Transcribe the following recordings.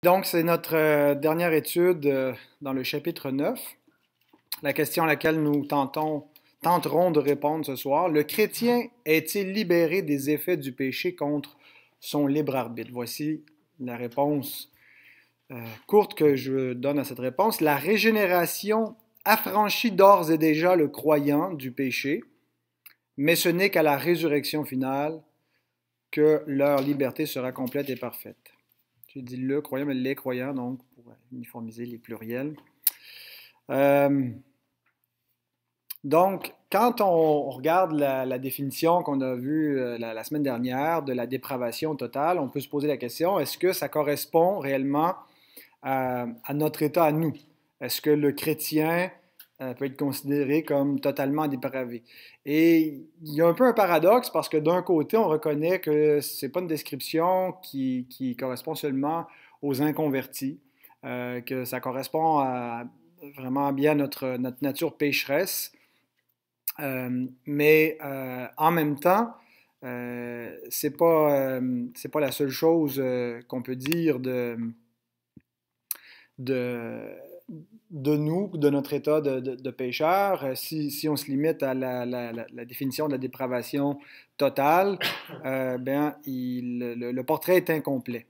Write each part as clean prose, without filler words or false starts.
Donc, c'est notre dernière étude dans le chapitre 9. La question à laquelle nous tenterons de répondre ce soir. Le chrétien est-il libéré des effets du péché contre son libre arbitre? Voici la réponse courte que je donne à cette réponse. La régénération affranchit d'ores et déjà le croyant du péché, mais ce n'est qu'à la résurrection finale que leur liberté sera complète et parfaite. J'ai dit le croyant, mais les croyants, donc pour uniformiser les pluriels. Donc, quand on regarde la définition qu'on a vue la semaine dernière de la dépravation totale, on peut se poser la question, est-ce que ça correspond réellement à notre état à nous? Est-ce que le chrétien peut être considéré comme totalement dépravé? Et il y a un peu un paradoxe parce que d'un côté, on reconnaît que ce n'est pas une description qui correspond seulement aux inconvertis, que ça correspond vraiment bien à notre nature pécheresse. Mais en même temps, c'est pas la seule chose qu'on peut dire de nous, de notre état de pécheur. Si on se limite à la définition de la dépravation totale, le portrait est incomplet.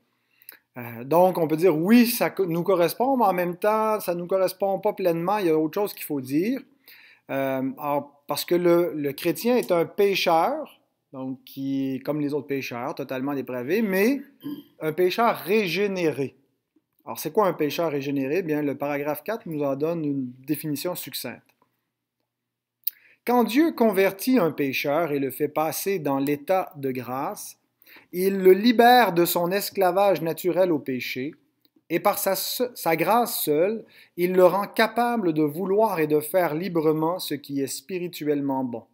Donc, on peut dire oui, ça nous correspond, mais en même temps, ça ne nous correspond pas pleinement. Il y a autre chose qu'il faut dire. Parce que le chrétien est un pécheur, donc qui est comme les autres pécheurs, totalement dépravé, mais un pécheur régénéré. Alors, c'est quoi un pécheur régénéré? Bien, le paragraphe 4 nous en donne une définition succincte. Quand Dieu convertit un pécheur et le fait passer dans l'état de grâce, il le libère de son esclavage naturel au péché, et par sa grâce seule, il le rend capable de vouloir et de faire librement ce qui est spirituellement bon.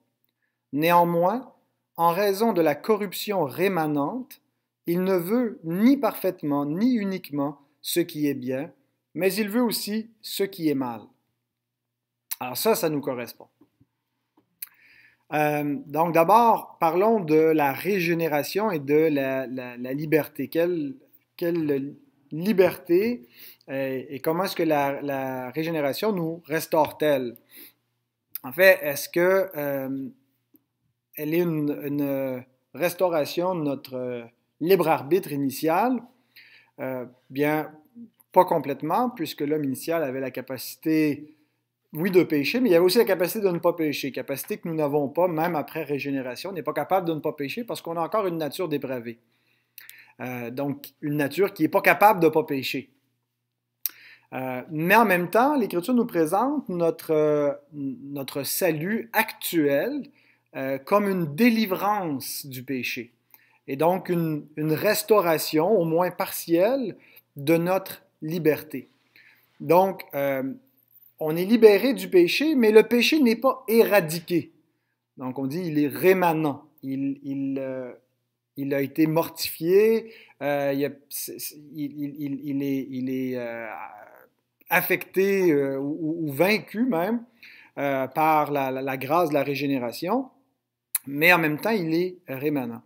Néanmoins, en raison de la corruption rémanente, il ne veut ni parfaitement ni uniquement ce qui est bien, mais il veut aussi ce qui est mal. Alors ça nous correspond. Donc d'abord, parlons de la régénération et de la liberté. Quelle liberté et comment est-ce que la régénération nous restaure-t-elle? En fait, est-ce que elle est une restauration de notre libre arbitre initial? Bien, pas complètement, puisque l'homme initial avait la capacité, oui, de pécher, mais il y avait aussi la capacité de ne pas pécher, capacité que nous n'avons pas, même après régénération. On n'est pas capable de ne pas pécher parce qu'on a encore une nature dépravée. Donc, une nature qui n'est pas capable de ne pas pécher. Mais en même temps, l'Écriture nous présente notre salut actuel comme une délivrance du péché. Et donc, une restauration, au moins partielle, de notre liberté. Donc, on est libéré du péché, mais le péché n'est pas éradiqué. Donc, on dit il est rémanent. Il a été mortifié, il est affecté ou vaincu même par la grâce de la régénération, mais en même temps, il est rémanent.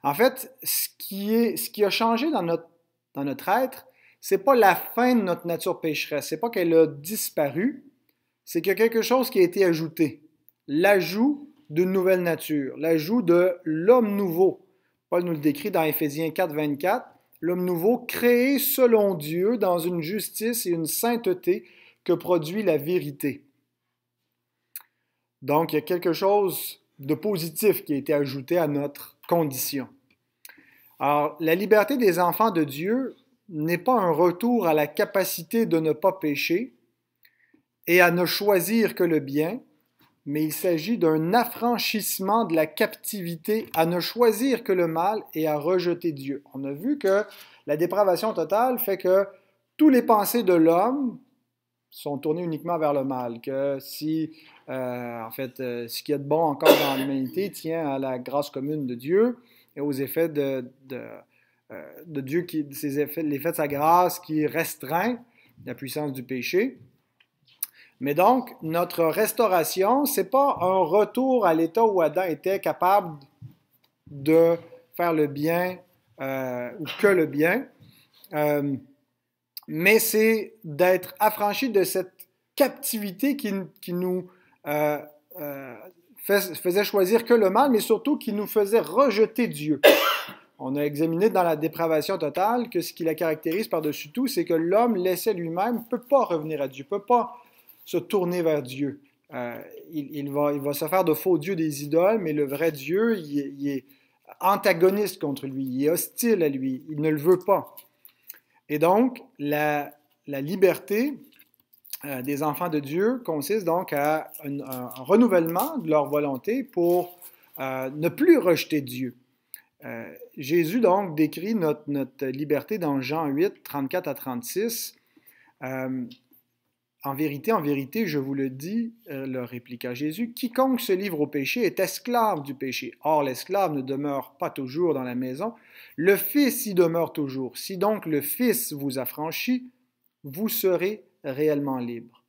En fait, ce qui a changé dans notre être, c'est pas la fin de notre nature pécheresse, c'est pas qu'elle a disparu, c'est qu'il y a quelque chose qui a été ajouté. L'ajout d'une nouvelle nature, l'ajout de l'homme nouveau. Paul nous le décrit dans Éphésiens 4, 24, l'homme nouveau créé selon Dieu dans une justice et une sainteté que produit la vérité. Donc, il y a quelque chose de positif qui a été ajouté à notre condition. Alors, la liberté des enfants de Dieu n'est pas un retour à la capacité de ne pas pécher et à ne choisir que le bien, mais il s'agit d'un affranchissement de la captivité à ne choisir que le mal et à rejeter Dieu. On a vu que la dépravation totale fait que tous les pensées de l'homme sont tournées uniquement vers le mal, que si, ce qu'il y a de bon encore dans l'humanité tient à la grâce commune de Dieu et aux effets de Dieu, l'effet de sa grâce qui restreint la puissance du péché. Mais donc, notre restauration, ce n'est pas un retour à l'état où Adam était capable de faire le bien ou que le bien. mais c'est d'être affranchi de cette captivité qui nous faisait choisir que le mal, mais surtout qui nous faisait rejeter Dieu. On a examiné dans la dépravation totale que ce qui la caractérise par-dessus tout, c'est que l'homme laissé lui-même ne peut pas revenir à Dieu, ne peut pas se tourner vers Dieu. Il va se faire de faux dieux des idoles, mais le vrai Dieu, il est antagoniste contre lui, il est hostile à lui, il ne le veut pas. Et donc, la liberté des enfants de Dieu consiste donc à un renouvellement de leur volonté pour ne plus rejeter Dieu. Jésus donc décrit notre liberté dans Jean 8, 34 à 36. En vérité, je vous le dis, leur répliqua Jésus, quiconque se livre au péché est esclave du péché. Or, l'esclave ne demeure pas toujours dans la maison, le Fils y demeure toujours. Si donc le Fils vous affranchit, vous serez réellement libre.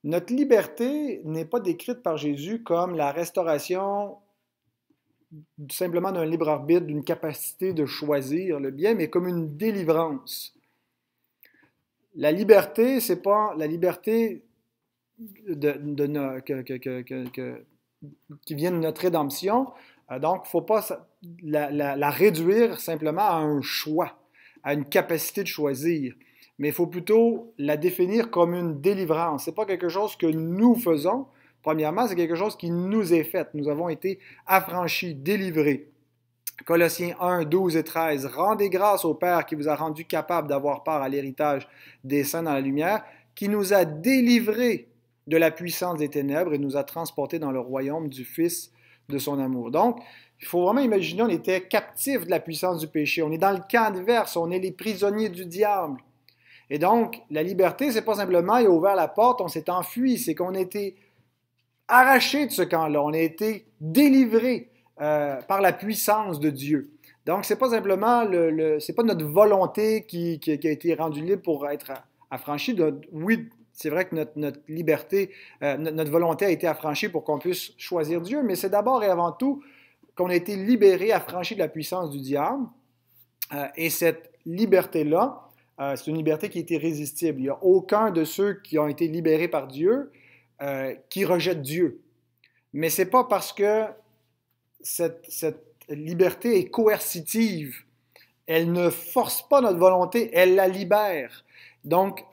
Notre liberté n'est pas décrite par Jésus comme la restauration simplement d'un libre arbitre, d'une capacité de choisir le bien, mais comme une délivrance. La liberté, c'est pas la liberté qui vient de notre rédemption. Donc, il ne faut pas la réduire simplement à un choix, à une capacité de choisir. Mais il faut plutôt la définir comme une délivrance. Ce n'est pas quelque chose que nous faisons. Premièrement, c'est quelque chose qui nous est fait. Nous avons été affranchis, délivrés. Colossiens 1, 12 et 13. Rendez grâce au Père qui vous a rendu capable d'avoir part à l'héritage des saints dans la lumière, qui nous a délivrés de la puissance des ténèbres et nous a transportés dans le royaume du Fils de son amour. Donc, il faut vraiment imaginer, on était captifs de la puissance du péché. On est dans le camp adverse, on est les prisonniers du diable. Et donc, la liberté, c'est pas simplement, il a ouvert la porte, on s'est enfui, c'est qu'on a été arrachés de ce camp-là, on a été délivrés par la puissance de Dieu. Donc, c'est pas simplement c'est pas notre volonté qui a été rendue libre pour être affranchie. Oui, c'est vrai que notre liberté, notre volonté a été affranchie pour qu'on puisse choisir Dieu, mais c'est d'abord et avant tout qu'on a été libérés, affranchis de la puissance du diable. Et cette liberté-là, c'est une liberté qui est irrésistible. Il n'y a aucun de ceux qui ont été libérés par Dieu qui rejette Dieu. Mais ce n'est pas parce que cette liberté est coercitive. Elle ne force pas notre volonté, elle la libère. Donc,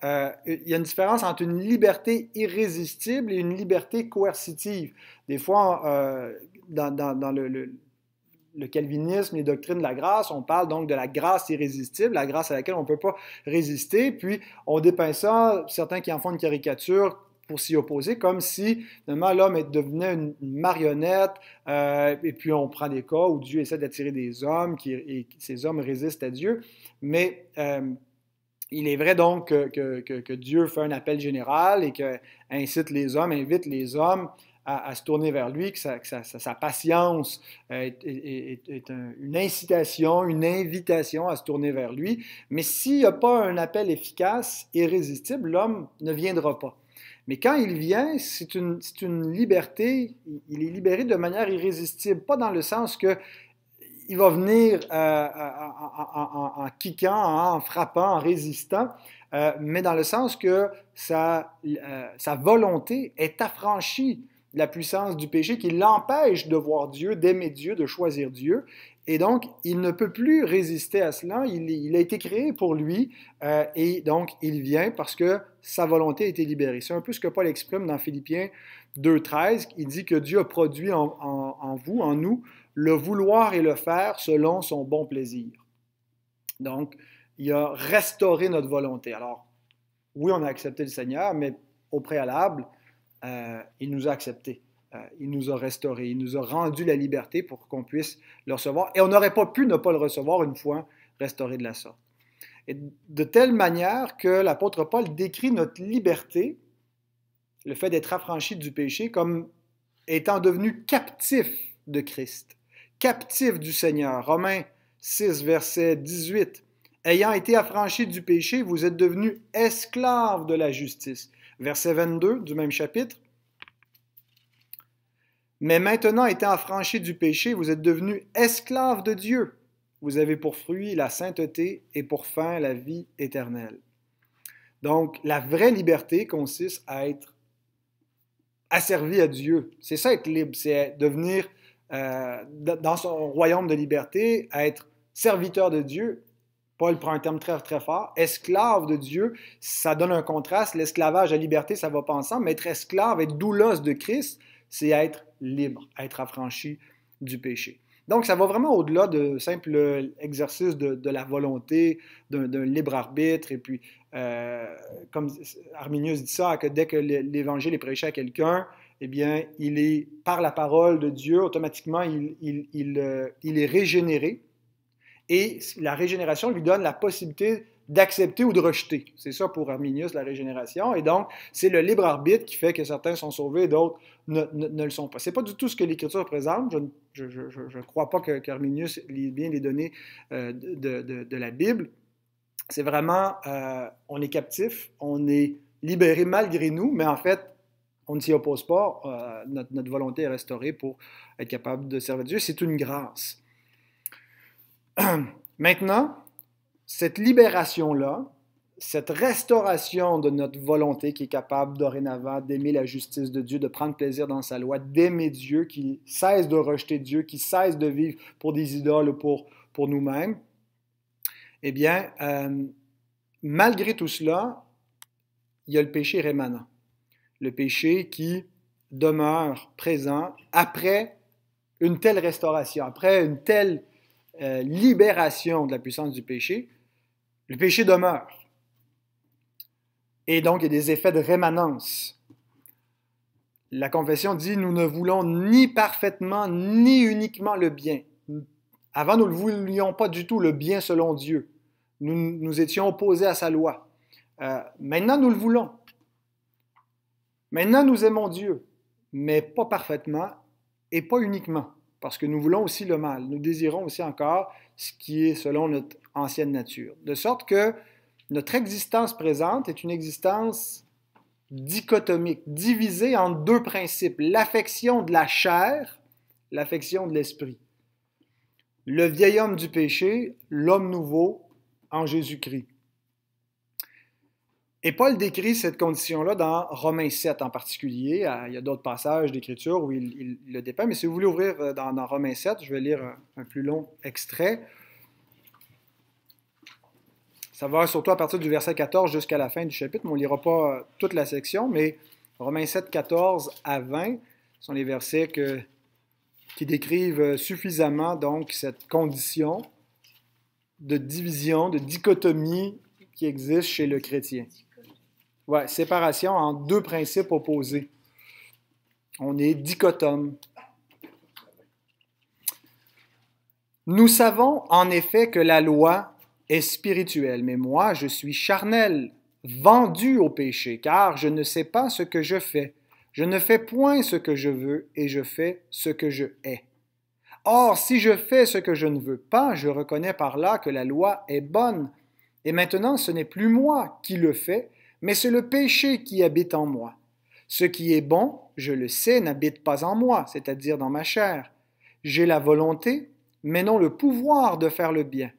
il y a une différence entre une liberté irrésistible et une liberté coercitive. Des fois, dans le calvinisme, les doctrines de la grâce, on parle donc de la grâce irrésistible, la grâce à laquelle on ne peut pas résister, puis on dépeint ça, certains qui en font une caricature pour s'y opposer, comme si finalement l'homme devenait une marionnette, et puis on prend des cas où Dieu essaie d'attirer des hommes, et ces hommes résistent à Dieu, mais il est vrai donc que Dieu fait un appel général et qu'incite les hommes, invite les hommes à se tourner vers lui, que sa patience est une incitation, une invitation à se tourner vers lui. Mais s'il n'y a pas un appel efficace, irrésistible, l'homme ne viendra pas. Mais quand il vient, c'est une liberté, il est libéré de manière irrésistible, pas dans le sens que il va venir en kickant, en frappant, en résistant, mais dans le sens que sa volonté est affranchie de la puissance du péché qui l'empêche de voir Dieu, d'aimer Dieu, de choisir Dieu. Et donc, il ne peut plus résister à cela. Il a été créé pour lui et donc il vient parce que sa volonté a été libérée. C'est un peu ce que Paul exprime dans Philippiens 2,13. Il dit que Dieu a produit en vous, en nous, le vouloir et le faire selon son bon plaisir. Donc, il a restauré notre volonté. Alors, oui, on a accepté le Seigneur, mais au préalable, il nous a acceptés. Il nous a restaurés. Il nous a rendu la liberté pour qu'on puisse le recevoir. Et on n'aurait pas pu ne pas le recevoir une fois restauré de la sorte. Et de telle manière que l'apôtre Paul décrit notre liberté, le fait d'être affranchi du péché, comme étant devenu captif de Christ, captif du Seigneur. Romains 6, verset 18. Ayant été affranchis du péché, vous êtes devenus esclaves de la justice. Verset 22 du même chapitre. Mais maintenant, étant affranchis du péché, vous êtes devenus esclaves de Dieu. Vous avez pour fruit la sainteté et pour fin la vie éternelle. Donc, la vraie liberté consiste à être asservi à Dieu. C'est ça être libre, c'est devenir dans son royaume de liberté, être serviteur de Dieu. Paul prend un terme très, très fort. Esclave de Dieu, ça donne un contraste. L'esclavage et la liberté, ça ne va pas ensemble. Mais être esclave, être doulos de Christ, c'est être libre, être affranchi du péché. Donc, ça va vraiment au-delà de simple exercice de la volonté, d'un libre arbitre. Et puis, comme Arminius dit ça, que dès que l'Évangile est prêché à quelqu'un, eh bien, il est, par la parole de Dieu, automatiquement, il est régénéré. Et la régénération lui donne la possibilité d'accepter ou de rejeter. C'est ça pour Arminius, la régénération. Et donc, c'est le libre arbitre qui fait que certains sont sauvés et d'autres ne le sont pas. Ce n'est pas du tout ce que l'Écriture présente. Je ne crois pas qu'Arminius lit bien les données de la Bible. C'est vraiment, on est captif, on est libéré malgré nous, mais en fait, on ne s'y oppose pas. Notre volonté est restaurée pour être capable de servir Dieu. C'est une grâce. Maintenant, cette libération-là, cette restauration de notre volonté qui est capable dorénavant d'aimer la justice de Dieu, de prendre plaisir dans sa loi, d'aimer Dieu, qui cesse de rejeter Dieu, qui cesse de vivre pour des idoles ou pour nous-mêmes, eh bien, malgré tout cela, il y a le péché rémanent. Le péché qui demeure présent après une telle restauration, après une telle libération de la puissance du péché, le péché demeure. Et donc, il y a des effets de rémanence. La confession dit, nous ne voulons ni parfaitement, ni uniquement le bien. Avant, nous ne voulions pas du tout le bien selon Dieu. Nous étions opposés à sa loi. Maintenant, nous le voulons. Maintenant, nous aimons Dieu, mais pas parfaitement et pas uniquement, parce que nous voulons aussi le mal. Nous désirons aussi encore ce qui est selon notre ancienne nature. De sorte que notre existence présente est une existence dichotomique, divisée en deux principes, l'affection de la chair, l'affection de l'esprit. Le vieil homme du péché, l'homme nouveau en Jésus-Christ. Et Paul décrit cette condition-là dans Romains 7 en particulier. Il y a d'autres passages d'Écriture où il le dépeint, mais si vous voulez ouvrir dans Romains 7, je vais lire un plus long extrait. Ça va surtout à partir du verset 14 jusqu'à la fin du chapitre, mais on ne lira pas toute la section, mais Romains 7, 14 à 20 sont les versets qui décrivent suffisamment donc cette condition de division, de dichotomie qui existe chez le chrétien. Ouais, séparation en deux principes opposés. On est dichotome. Nous savons en effet que la loi est spirituelle, mais moi, je suis charnel, vendu au péché, car je ne sais pas ce que je fais. Je ne fais point ce que je veux, et je fais ce que je hais. Or, si je fais ce que je ne veux pas, je reconnais par là que la loi est bonne. Et maintenant, ce n'est plus moi qui le fais, mais c'est le péché qui habite en moi. Ce qui est bon, je le sais, n'habite pas en moi, c'est-à-dire dans ma chair. J'ai la volonté, mais non le pouvoir de faire le bien.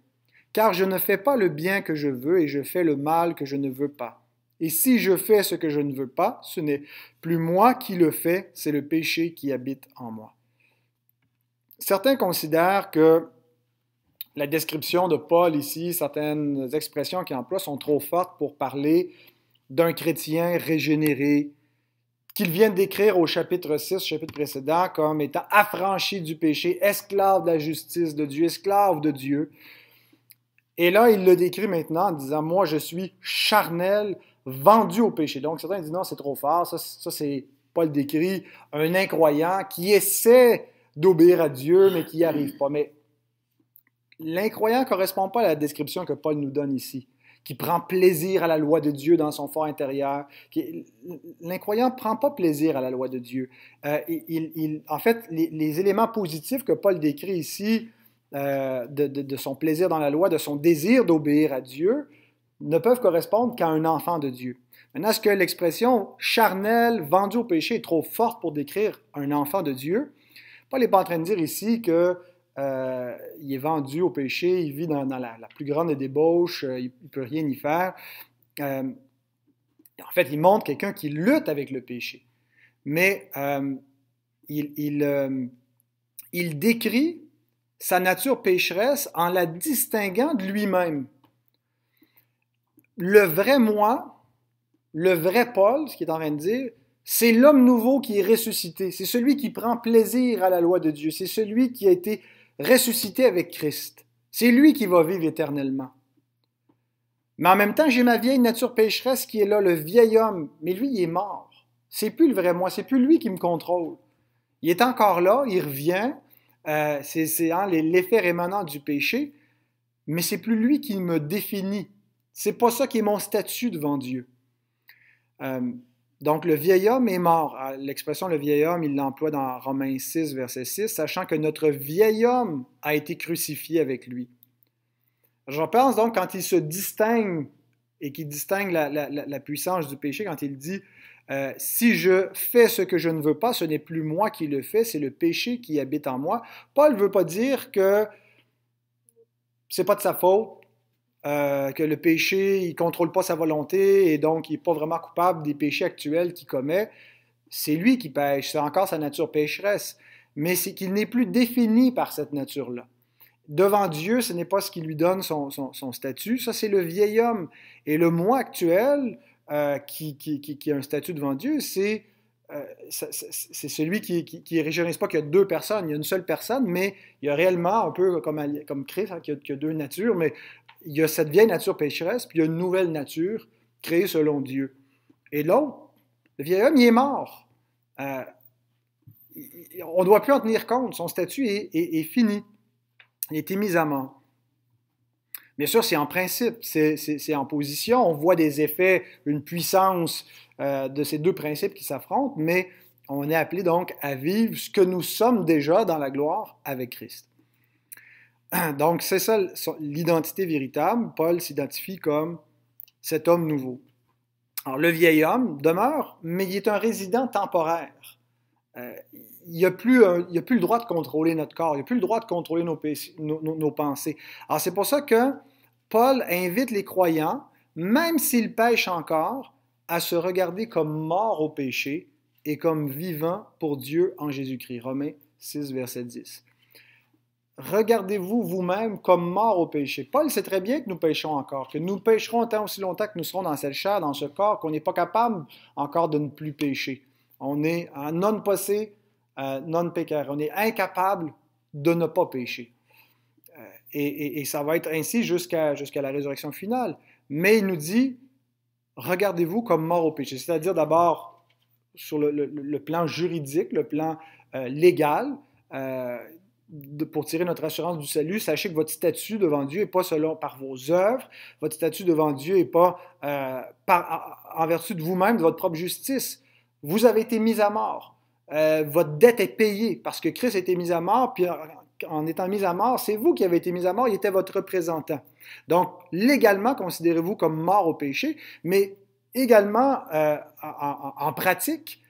Car je ne fais pas le bien que je veux et je fais le mal que je ne veux pas. Et si je fais ce que je ne veux pas, ce n'est plus moi qui le fais, c'est le péché qui habite en moi. Certains considèrent que la description de Paul ici, certaines expressions qu'il emploie sont trop fortes pour parler d'un chrétien régénéré, qu'il vient de décrire au chapitre 6, chapitre précédent, comme étant affranchi du péché, esclave de la justice de Dieu, esclave de Dieu. Et là, il le décrit maintenant en disant, moi, je suis charnel, vendu au péché. Donc, certains disent, non, c'est trop fort, ça c'est Paul décrit un incroyant qui essaie d'obéir à Dieu, mais qui n'y arrive pas. Mais l'incroyant ne correspond pas à la description que Paul nous donne ici, qui prend plaisir à la loi de Dieu dans son fort intérieur. L'incroyant ne prend pas plaisir à la loi de Dieu. En fait, les éléments positifs que Paul décrit ici, de son plaisir dans la loi, de son désir d'obéir à Dieu, ne peuvent correspondre qu'à un enfant de Dieu. Maintenant, est-ce que l'expression charnel, vendu au péché est trop forte pour décrire un enfant de Dieu? Paul n'est pas en train de dire ici que il est vendu au péché, il vit dans la plus grande des débauches, il ne peut rien y faire. En fait, il montre quelqu'un qui lutte avec le péché. Mais il décrit sa nature pécheresse en la distinguant de lui-même. Le vrai moi, le vrai Paul, ce qu'il est en train de dire, c'est l'homme nouveau qui est ressuscité. C'est celui qui prend plaisir à la loi de Dieu. C'est celui qui a été ressuscité avec Christ. C'est lui qui va vivre éternellement. Mais en même temps, j'ai ma vieille nature pécheresse qui est là, le vieil homme. Mais lui, il est mort. C'est plus le vrai moi, c'est plus lui qui me contrôle. Il est encore là, il revient. C'est l'effet rémanent du péché, mais c'est plus lui qui me définit. C'est pas ça qui est mon statut devant Dieu. Donc, le vieil homme est mort. L'expression le vieil homme, il l'emploie dans Romains 6, verset 6, sachant que notre vieil homme a été crucifié avec lui. Je pense donc quand il se distingue et qu'il distingue la puissance du péché, quand il dit si je fais ce que je ne veux pas, ce n'est plus moi qui le fais, c'est le péché qui habite en moi. Paul ne veut pas dire que c'est pas de sa faute, que le péché, il ne contrôle pas sa volonté et donc il n'est pas vraiment coupable des péchés actuels qu'il commet. C'est lui qui pêche, c'est encore sa nature pécheresse, mais c'est qu'il n'est plus défini par cette nature-là. Devant Dieu, ce n'est pas ce qui lui donne son statut, ça c'est le vieil homme. Et le moi actuel qui a un statut devant Dieu, c'est celui qui ne régionise pas qu'il y a deux personnes, il y a une seule personne, mais il y a réellement un peu comme Christ, hein, qui a deux natures, mais il y a cette vieille nature pécheresse, puis il y a une nouvelle nature créée selon Dieu. Et l'autre, le vieil homme, il est mort. On ne doit plus en tenir compte, son statut est fini. Il a été mis à mort. Bien sûr, c'est en principe, c'est en position. On voit des effets, une puissance de ces deux principes qui s'affrontent, mais on est appelé donc à vivre ce que nous sommes déjà dans la gloire avec Christ. Donc, c'est ça l'identité véritable. Paul s'identifie comme cet homme nouveau. Alors, le vieil homme demeure, mais il est un résident temporaire. Il n'y a plus le droit de contrôler notre corps, il n'y a plus le droit de contrôler nos pensées. Alors, c'est pour ça que Paul invite les croyants, même s'ils pêchent encore, à se regarder comme morts au péché et comme vivants pour Dieu en Jésus-Christ. Romains 6, verset 10. Regardez-vous vous-même comme morts au péché. Paul sait très bien que nous péchons encore, que nous pécherons tant aussi longtemps que nous serons dans cette chair, dans ce corps, qu'on n'est pas capable encore de ne plus pécher. On est en non possé, non pécheur. On est incapable de ne pas pécher. Et ça va être ainsi jusqu'à la résurrection finale. Mais il nous dit, regardez-vous comme morts au péché. C'est-à-dire d'abord sur le plan juridique, le plan légal, pour tirer notre assurance du salut, sachez que votre statut devant Dieu n'est pas selon par vos œuvres, votre statut devant Dieu n'est pas en vertu de vous-même, de votre propre justice. Vous avez été mis à mort. Votre dette est payée parce que Christ a été mis à mort, puis en étant mis à mort, c'est vous qui avez été mis à mort, il était votre représentant. Donc, légalement, considérez-vous comme mort au péché, mais également en pratique,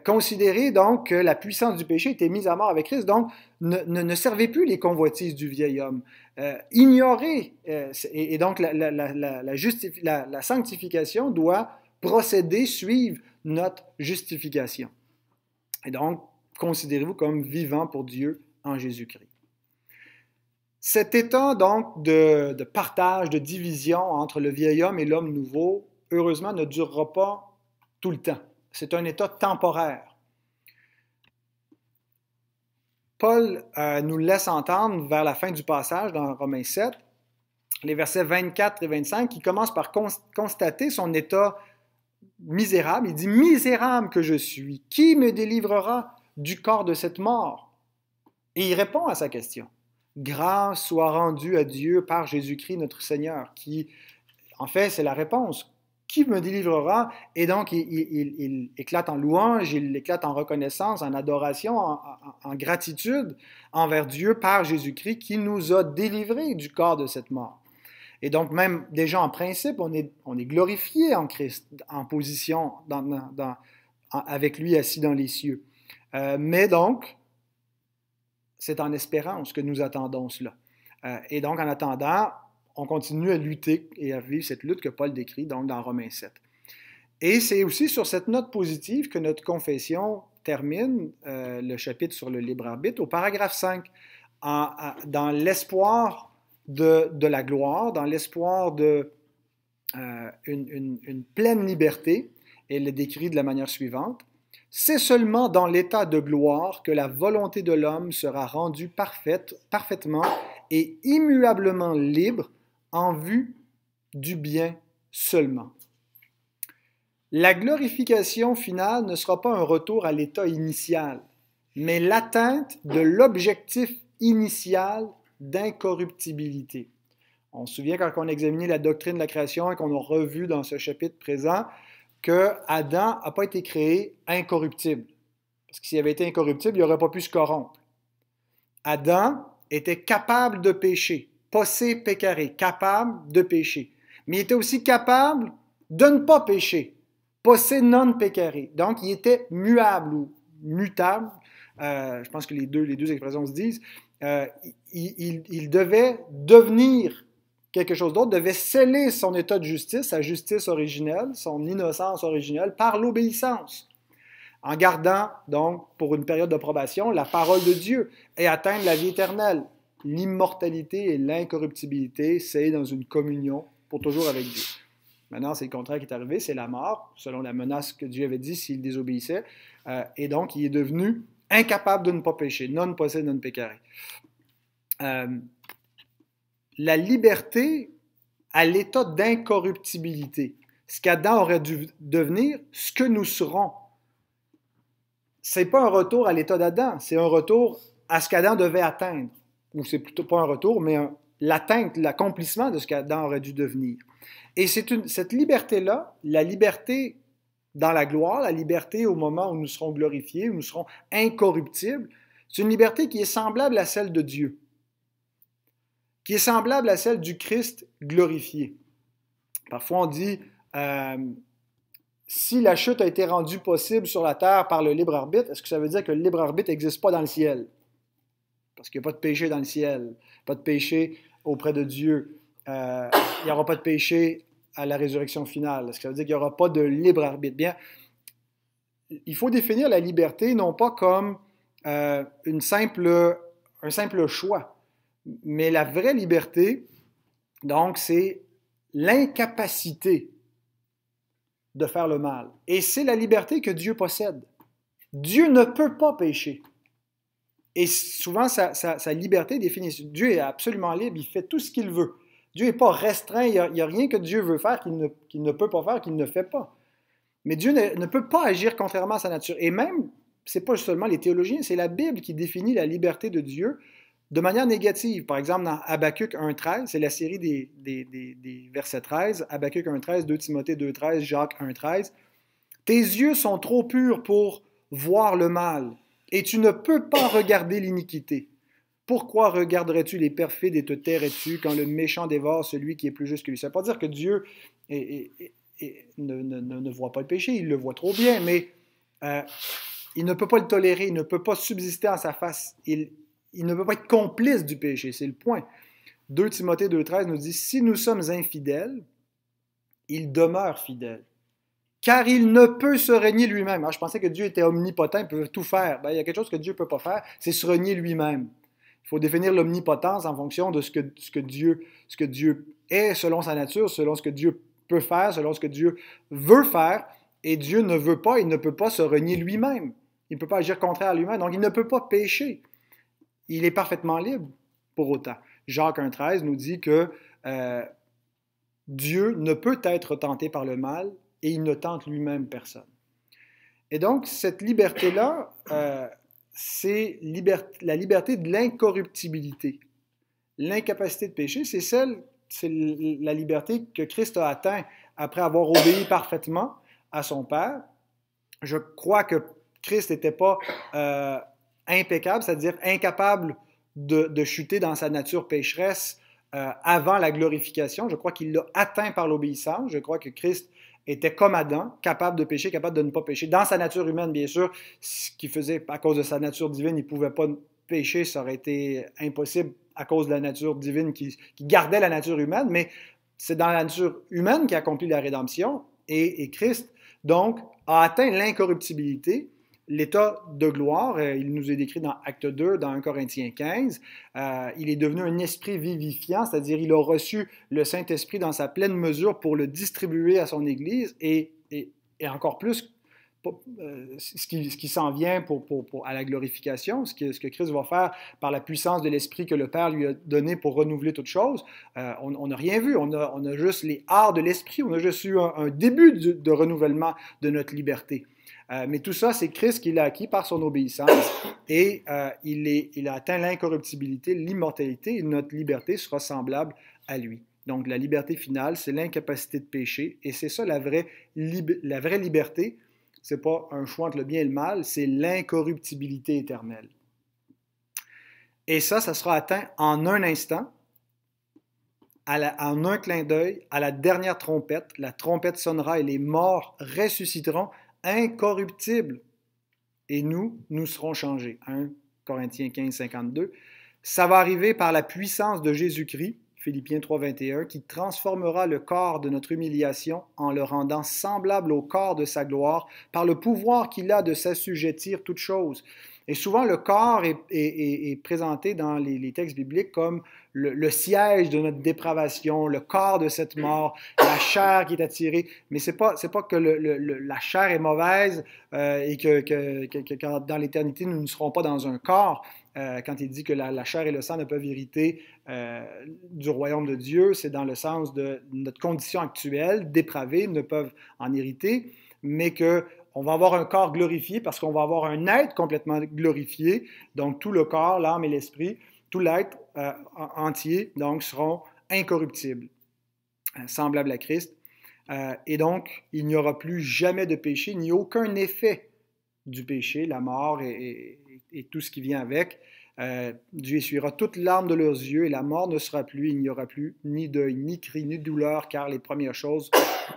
considérez donc que la puissance du péché était mise à mort avec Christ, donc ne servez plus les convoitises du vieil homme. Ignorez, et donc la sanctification doit procéder, suivre notre justification. Et donc, considérez-vous comme vivant pour Dieu en Jésus-Christ. Cet état donc de partage, de division entre le vieil homme et l'homme nouveau, heureusement, ne durera pas tout le temps. C'est un état temporaire. Paul nous laisse entendre vers la fin du passage dans Romains 7, les versets 24 et 25, qui commence par constater son état misérable. Il dit « Misérable que je suis, qui me délivrera du corps de cette mort ?» Et il répond à sa question. « Grâce soit rendue à Dieu par Jésus-Christ notre Seigneur » qui, en fait, c'est la réponse. Qui me délivrera? Et donc, il éclate en louange, il éclate en reconnaissance, en adoration, en gratitude envers Dieu par Jésus-Christ qui nous a délivrés du corps de cette mort. Et donc, même déjà en principe, on est glorifié en Christ, en position avec lui assis dans les cieux. Mais donc, c'est en espérance que nous attendons cela. Et donc, en attendant, on continue à lutter et à vivre cette lutte que Paul décrit donc dans Romains 7. Et c'est aussi sur cette note positive que notre confession termine le chapitre sur le libre arbitre au paragraphe 5, dans l'espoir de la gloire, dans l'espoir de une pleine liberté. Elle le décrit de la manière suivante. C'est seulement dans l'état de gloire que la volonté de l'homme sera rendue parfaitement et immuablement libre en vue du bien seulement. La glorification finale ne sera pas un retour à l'état initial, mais l'atteinte de l'objectif initial d'incorruptibilité. On se souvient quand on a examiné la doctrine de la création et qu'on a revu dans ce chapitre présent que Adam n'a pas été créé incorruptible. Parce que s'il avait été incorruptible, il n'aurait pas pu se corrompre. Adam était capable de pécher, posse peccare, capable de pécher. Mais il était aussi capable de ne pas pécher, posse non peccare. Donc, il était muable ou mutable. Je pense que les deux expressions se disent. Il devait devenir quelque chose d'autre, devait sceller son état de justice, sa justice originelle, son innocence originelle, par l'obéissance, en gardant donc, pour une période de probation, la parole de Dieu et atteindre la vie éternelle. L'immortalité et l'incorruptibilité, c'est dans une communion pour toujours avec Dieu. Maintenant, c'est le contraire qui est arrivé, c'est la mort, selon la menace que Dieu avait dit s'il désobéissait, et donc il est devenu incapable de ne pas pécher, non possède, non peccare. La liberté à l'état d'incorruptibilité, ce qu'Adam aurait dû devenir, ce que nous serons. Ce n'est pas un retour à l'état d'Adam, c'est un retour à ce qu'Adam devait atteindre. Ou c'est plutôt pas un retour, mais l'atteinte, l'accomplissement de ce qu'Adam aurait dû devenir. Et c'est cette liberté-là, la liberté dans la gloire, la liberté au moment où nous serons glorifiés, où nous serons incorruptibles, c'est une liberté qui est semblable à celle de Dieu, qui est semblable à celle du Christ glorifié. Parfois on dit, si la chute a été rendue possible sur la terre par le libre arbitre, est-ce que ça veut dire que le libre arbitre n'existe pas dans le ciel? Parce qu'il n'y a pas de péché dans le ciel, pas de péché auprès de Dieu. Il n'y aura pas de péché à la résurrection finale. Est-ce que ça veut dire qu'il n'y aura pas de libre arbitre? Bien, il faut définir la liberté non pas comme un simple choix, mais la vraie liberté, donc, c'est l'incapacité de faire le mal. Et c'est la liberté que Dieu possède. Dieu ne peut pas pécher. Et souvent, sa liberté définit. Dieu est absolument libre, il fait tout ce qu'il veut. Dieu n'est pas restreint, il n'y a rien que Dieu veut faire qu'il ne peut pas faire, qu'il ne fait pas. Mais Dieu ne peut pas agir contrairement à sa nature. Et même, ce n'est pas seulement les théologiens, c'est la Bible qui définit la liberté de Dieu de manière négative. Par exemple, dans Habakkuk 1.13, c'est la série des versets 13, Habakkuk 1.13, 2 Timothée 2.13, Jacques 1.13. Tes yeux sont trop purs pour voir le mal, et tu ne peux pas regarder l'iniquité. Pourquoi regarderais-tu les perfides et te tairais-tu quand le méchant dévore celui qui est plus juste que lui? Ça ne veut pas dire que Dieu ne voit pas le péché, il le voit trop bien, mais il ne peut pas le tolérer, il ne peut pas subsister en sa face, il ne peut pas être complice du péché, c'est le point. 2 Timothée 2.13 nous dit, si nous sommes infidèles, il demeure fidèle, car il ne peut se renier lui-même. Alors, je pensais que Dieu était omnipotent, il peut tout faire. Ben, il y a quelque chose que Dieu ne peut pas faire, c'est se renier lui-même. Il faut définir l'omnipotence en fonction de ce que Dieu est, selon sa nature, selon ce que Dieu peut faire, selon ce que Dieu veut faire. Et Dieu ne veut pas, il ne peut pas se renier lui-même. Il ne peut pas agir contraire à lui-même, donc il ne peut pas pécher. Il est parfaitement libre pour autant. Jacques 1.13 nous dit que Dieu ne peut être tenté par le mal et il ne tente lui-même personne. Et donc, cette liberté-là, c'est la liberté de l'incorruptibilité. L'incapacité de pécher, c'est la liberté que Christ a atteint après avoir obéi parfaitement à son Père. Je crois que Christ n'était pas impeccable, c'est-à-dire incapable de chuter dans sa nature pécheresse avant la glorification. Je crois qu'il l'a atteint par l'obéissance. Je crois que Christ était comme Adam, capable de pécher, capable de ne pas pécher. Dans sa nature humaine, bien sûr, ce qu'il faisait à cause de sa nature divine, il ne pouvait pas pécher, ça aurait été impossible à cause de la nature divine qui gardait la nature humaine, mais c'est dans la nature humaine qu'il accomplit la rédemption. Et Christ, donc, a atteint l'incorruptibilité, l'état de gloire. Il nous est décrit dans Acte 2, dans 1 Corinthiens 15. Il est devenu un esprit vivifiant, c'est-à-dire il a reçu le Saint-Esprit dans sa pleine mesure pour le distribuer à son Église et encore plus ce qui s'en vient à la glorification, ce que Christ va faire par la puissance de l'Esprit que le Père lui a donné pour renouveler toutes choses. On n'a rien vu, on a juste les arts de l'Esprit, on a juste eu un début de renouvellement de notre liberté. Mais tout ça, c'est Christ qui l'a acquis par son obéissance et il a atteint l'incorruptibilité, l'immortalité et notre liberté sera semblable à lui. Donc la liberté finale, c'est l'incapacité de pécher et c'est ça la vraie liberté. Ce n'est pas un choix entre le bien et le mal, c'est l'incorruptibilité éternelle. Et ça sera atteint en un instant, en un clin d'œil, à la dernière trompette. La trompette sonnera et les morts ressusciteront incorruptibles. Et nous serons changés. 1 Corinthiens 15, 52. Ça va arriver par la puissance de Jésus-Christ, Philippiens 3, 21, qui transformera le corps de notre humiliation en le rendant semblable au corps de sa gloire par le pouvoir qu'il a de s'assujettir toutes choses. Et souvent, le corps est présenté dans les textes bibliques comme le siège de notre dépravation, le corps de cette mort, la chair qui est attirée. Mais c'est pas que la chair est mauvaise et que dans l'éternité, nous ne serons pas dans un corps. Quand il dit que la chair et le sang ne peuvent hériter du royaume de Dieu, c'est dans le sens de notre condition actuelle, dépravée, ne peuvent en hériter, mais qu'on va avoir un corps glorifié parce qu'on va avoir un être complètement glorifié. Donc, tout le corps, l'âme et l'esprit, tout l'être entier, donc, seront incorruptibles, semblables à Christ. Et donc, il n'y aura plus jamais de péché, ni aucun effet du péché, la mort et tout ce qui vient avec. Dieu essuiera toute larme de leurs yeux et la mort ne sera plus. Il n'y aura plus ni deuil, ni cri, ni douleur, car les premières choses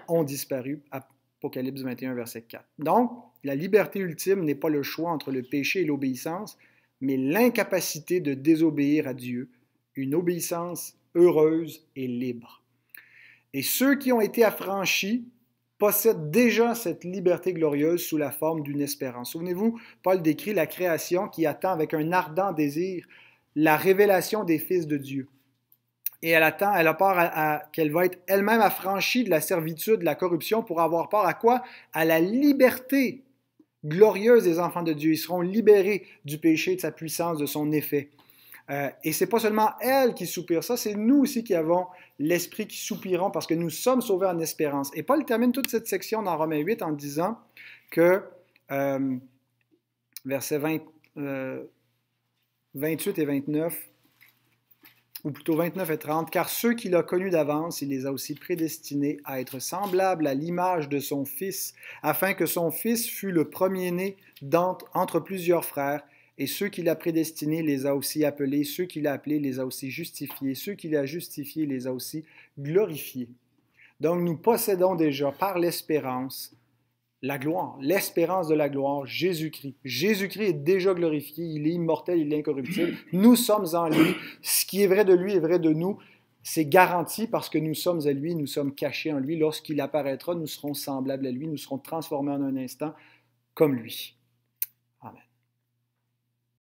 ont disparu. Apocalypse 21, verset 4. Donc, la liberté ultime n'est pas le choix entre le péché et l'obéissance, mais l'incapacité de désobéir à Dieu, une obéissance heureuse et libre. Et ceux qui ont été affranchis possèdent déjà cette liberté glorieuse sous la forme d'une espérance. Souvenez-vous, Paul décrit la création qui attend avec un ardent désir la révélation des fils de Dieu. Et elle a peur qu'elle va être elle-même affranchie de la servitude, de la corruption, pour avoir part à quoi? À la liberté glorieuse des enfants de Dieu. Ils seront libérés du péché, de sa puissance, de son effet. Et ce n'est pas seulement elle qui soupire ça, c'est nous aussi qui avons l'esprit qui soupirons parce que nous sommes sauvés en espérance. Et Paul termine toute cette section dans Romains 8 en disant que, versets 28 et 29, ou plutôt 29 et 30, « Car ceux qu'il a connus d'avance, il les a aussi prédestinés à être semblables à l'image de son Fils, afin que son Fils fût le premier-né entre plusieurs frères. Et ceux qu'il a prédestinés les a aussi appelés, ceux qu'il a appelés les a aussi justifiés, ceux qu'il a justifiés les a aussi glorifiés. » Donc nous possédons déjà par l'espérance la gloire, l'espérance de la gloire, Jésus-Christ. Jésus-Christ est déjà glorifié, il est immortel, il est incorruptible. Nous sommes en lui. Ce qui est vrai de lui est vrai de nous. C'est garanti parce que nous sommes à lui, nous sommes cachés en lui. Lorsqu'il apparaîtra, nous serons semblables à lui, nous serons transformés en un instant comme lui.